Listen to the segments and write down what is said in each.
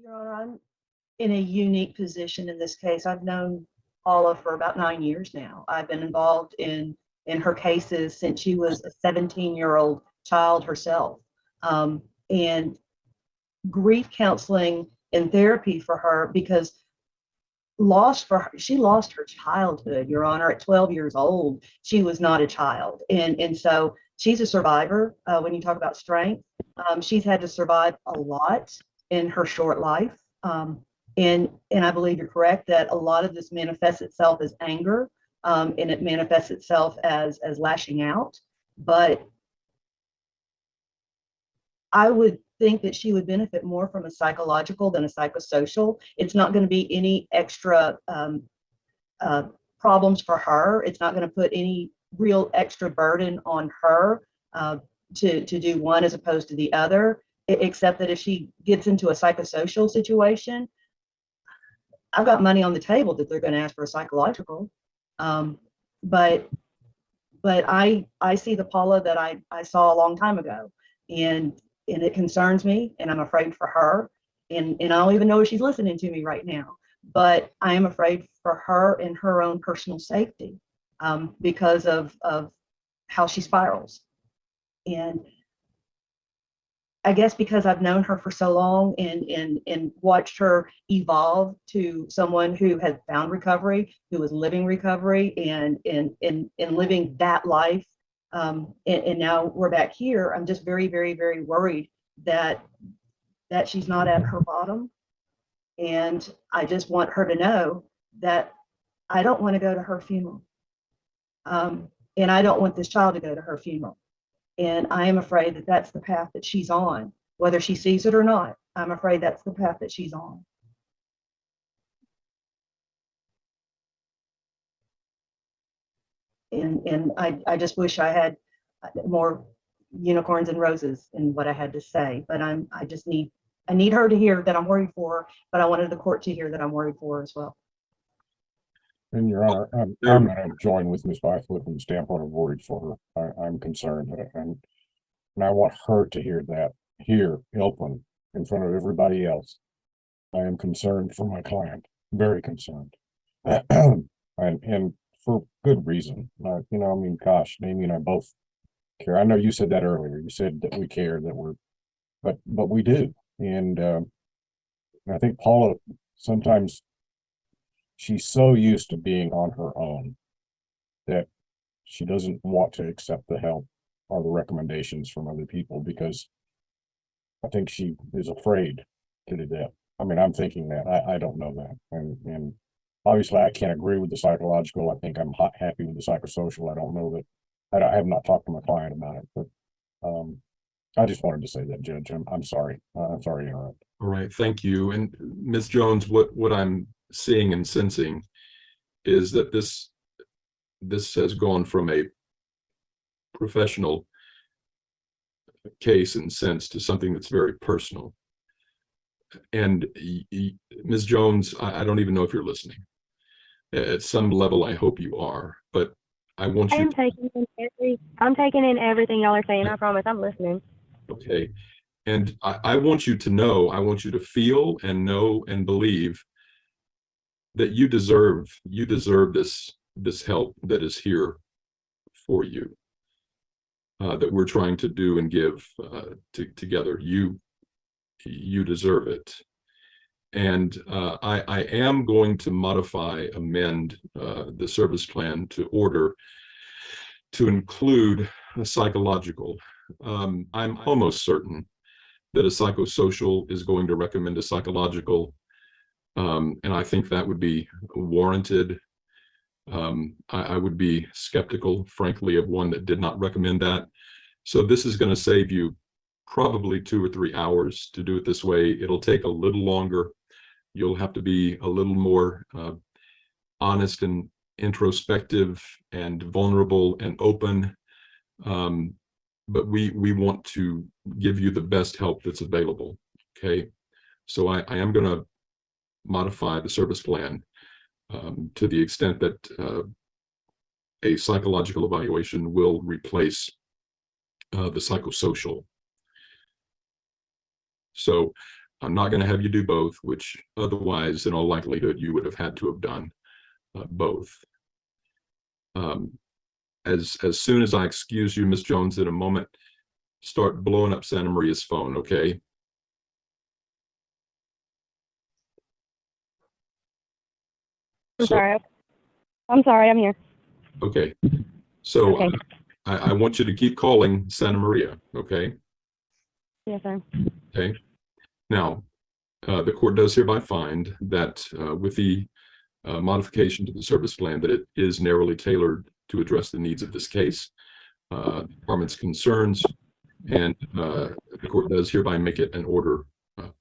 Your Honor, I'm in a unique position in this case. I've known Paula for about 9 years now. I've been involved in her cases since she was a 17-year-old child herself. And grief counseling and therapy for her because she lost her childhood, Your Honor. At 12 years old, she was not a child. And so she's a survivor. When you talk about strength, she's had to survive a lot in her short life. And I believe you're correct that a lot of this manifests itself as anger, and it manifests itself as lashing out. But I would think that she would benefit more from a psychological than a psychosocial. It's not going to be any extra problems for her. It's not going to put any real extra burden on her to do one as opposed to the other, except that if she gets into a psychosocial situation, I've got money on the table that they're going to ask for a psychological. But I see the Paula that I saw a long time ago, and it concerns me, and I'm afraid for her, and I don't even know if she's listening to me right now, but I am afraid for her and her own personal safety, because of how she spirals. And I guess because I've known her for so long and watched her evolve to someone who had found recovery, who was living recovery and living that life. And now we're back here. I'm just very, very, very worried that she's not at her bottom. And I just want her to know that I don't want to go to her funeral. And I don't want this child to go to her funeral. And I am afraid that that's the path that she's on, whether she sees it or not. I'm afraid that's the path that she's on. And I just wish I had more unicorns and roses in what I had to say, but I need her to hear that I'm worried for her, but I wanted the court to hear that I'm worried for her as well. And Your Honor, I'm going to join with Ms. Byfoot from the standpoint of worried for her. I'm concerned, and I want her to hear that here, open, in front of everybody else. I am concerned for my client, very concerned, and for good reason. I mean, gosh, Amy and I both care. I know you said that earlier. You said that we care, but we do, and I think Paula sometimes she's so used to being on her own that she doesn't want to accept the help or the recommendations from other people because I think she is afraid to do that. I mean, I'm thinking that. I don't know that. And obviously I can't agree with the psychological. I think I'm happy with the psychosocial. I don't know that. I have not talked to my client about it, but I just wanted to say that, Judge. I'm sorry. I'm sorry to interrupt. All right, thank you. And Ms. Jones, what I'm seeing and sensing is that this has gone from a professional case and sense to something that's very personal. And Ms. Jones, I don't even know if you're listening. At some level, I hope you are, but I want you. I'm taking in everything y'all are saying. I promise, I'm listening. Okay, and I want you to know. I want you to feel and know and believe that you deserve this help that is here for you, that we're trying to do and give together. You deserve it. And I am going to amend the service plan to include a psychological. I'm almost certain that a psychosocial is going to recommend a psychological, and I think that would be warranted. I would be skeptical, frankly, of one that did not recommend that. So this is going to save you probably 2 or 3 hours to do it this way. It'll take a little longer. You'll have to be a little more honest and introspective and vulnerable and open. But we want to give you the best help that's available. Okay, so I am going to modify the service plan to the extent that a psychological evaluation will replace the psychosocial. So I'm not going to have you do both, which otherwise, in all likelihood, you would have had to have done both. As soon as I excuse you, Ms. Jones, in a moment, start blowing up Santa Maria's phone, okay? I'm sorry. I'm sorry. I'm here. Okay. So Okay. I want you to keep calling Santa Maria, okay? Yes, sir. Okay. Now, the court does hereby find that with the modification to the service plan, that it is narrowly tailored to address the needs of this case, the department's concerns, and the court does hereby make it an order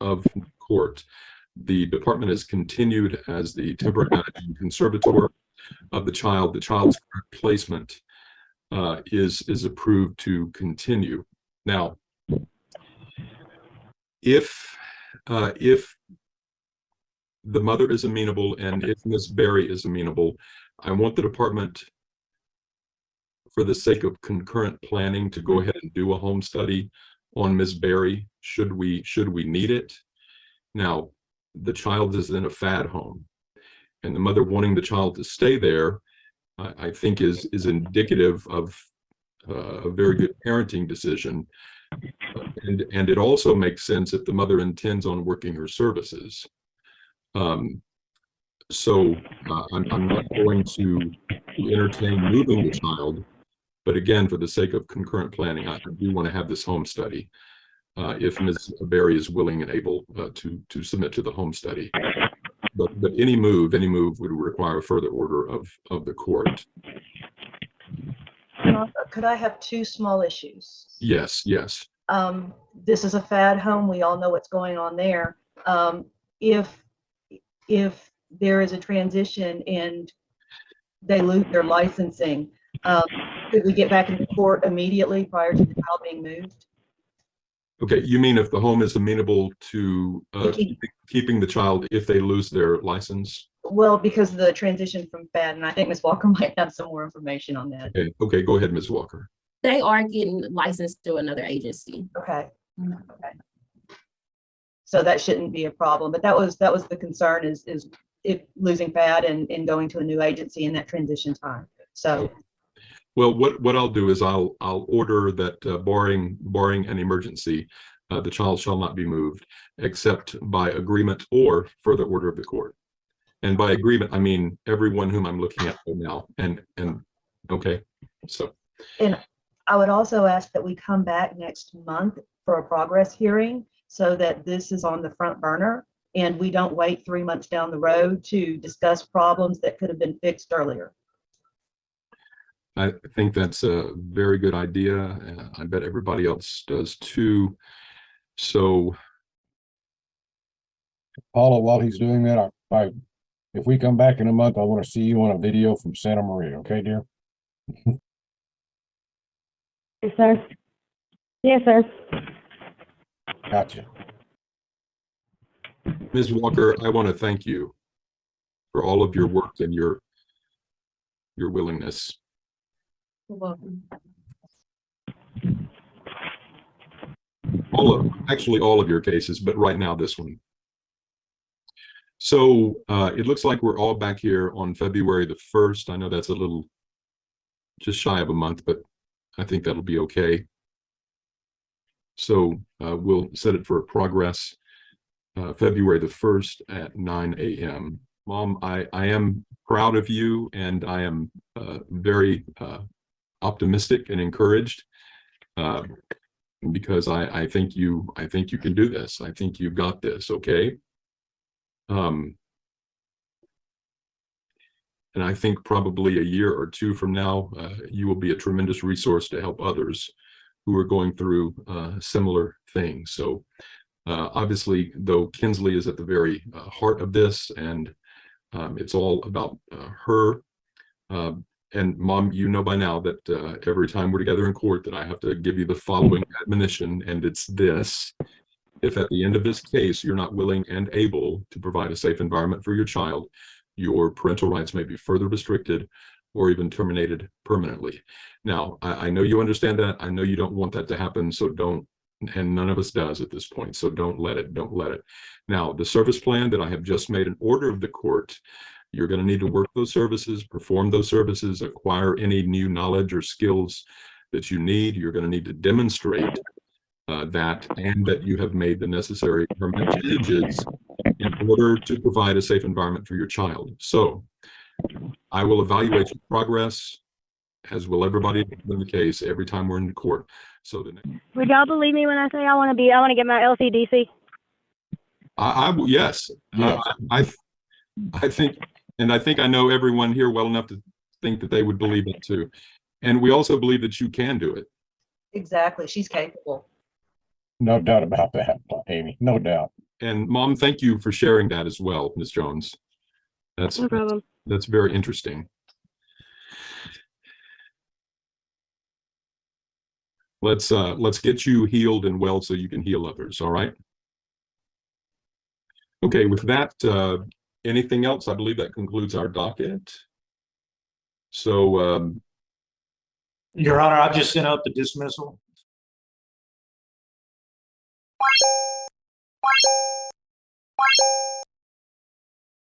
of the court. The department is continued as the temporary managing conservator of the child. The child's current placement is approved to continue. Now, if the mother is amenable and if Ms. Berry is amenable, I want the department, for the sake of concurrent planning, to go ahead and do a home study on Ms. Berry, should we need it. Now, the child is in a FAD home, and the mother wanting the child to stay there, I think is indicative of a very good parenting decision. And it also makes sense if the mother intends on working her services. So I'm not going to entertain moving the child, but again, for the sake of concurrent planning, I do want to have this home study. If Ms. Berry is willing and able to submit to the home study. But any move would require a further order of the court. Could I have two small issues? Yes, yes. This is a FAD home. We all know what's going on there. If there is a transition and they lose their licensing, could we get back into court immediately prior to the child being moved? Okay, you mean if the home is amenable to keeping the child if they lose their license? Well, because of the transition from FAD, and I think Ms. Walker might have some more information on that. Okay, go ahead, Ms. Walker. They are getting licensed through another agency. Okay. Mhm. Okay. So that shouldn't be a problem, but that was the concern is it losing FAD and going to a new agency in that transition time. So. Well, what I'll do is I'll order that barring an emergency, the child shall not be moved except by agreement or further order of the court. And by agreement, I mean everyone whom I'm looking at right now. And okay, so. And I would also ask that we come back next month for a progress hearing so that this is on the front burner and we don't wait 3 months down the road to discuss problems that could have been fixed earlier. I think that's a very good idea. I bet everybody else does too. So, Paula, while he's doing that, if we come back in a month, I want to see you on a video from Santa Maria. Okay, dear? Yes, sir. Yes, sir. Gotcha. Ms. Walker, I want to thank you for all of your work and your willingness. You're welcome. Actually all of your cases, but right now this one. So it looks like we're all back here on February the 1st. I know that's a little just shy of a month, but I think that'll be okay. So we'll set it for a progress February the 1st at 9 a.m. Mom, I am proud of you, and I am very optimistic and encouraged because I think you can do this. I think you've got this. Okay. And I think probably a year or two from now, you will be a tremendous resource to help others who are going through similar things. So obviously, though, Kinsley is at the very heart of this, and it's all about her. And Mom, you know by now that every time we're together in court that I have to give you the following admonition, and it's this: if at the end of this case you're not willing and able to provide a safe environment for your child, your parental rights may be further restricted or even terminated permanently. Now, I know you understand that. I know you don't want that to happen, so don't and none of us does at this point. So don't let it. Now, the service plan that I have just made an order of the court, you're going to need to work those services, perform those services, acquire any new knowledge or skills that you need. You're going to need to demonstrate that, and that you have made the necessary permanent changes in order to provide a safe environment for your child. So I will evaluate your progress, as will everybody in the case, every time we're in court. So the next, Would y'all believe me when I say I want to get my LCDC? yes, Yes. I think, and I think I know everyone here well enough to think that they would believe it too. And we also believe that you can do it. Exactly. She's capable. No doubt about that, Amy, no doubt. And Mom, thank you for sharing that as well, Ms. Jones. That's No problem. that's very interesting. Let's get you healed and well so you can heal others. All right. Okay, with that, anything else? I believe that concludes our docket. So Your Honor, I've just sent out the dismissal.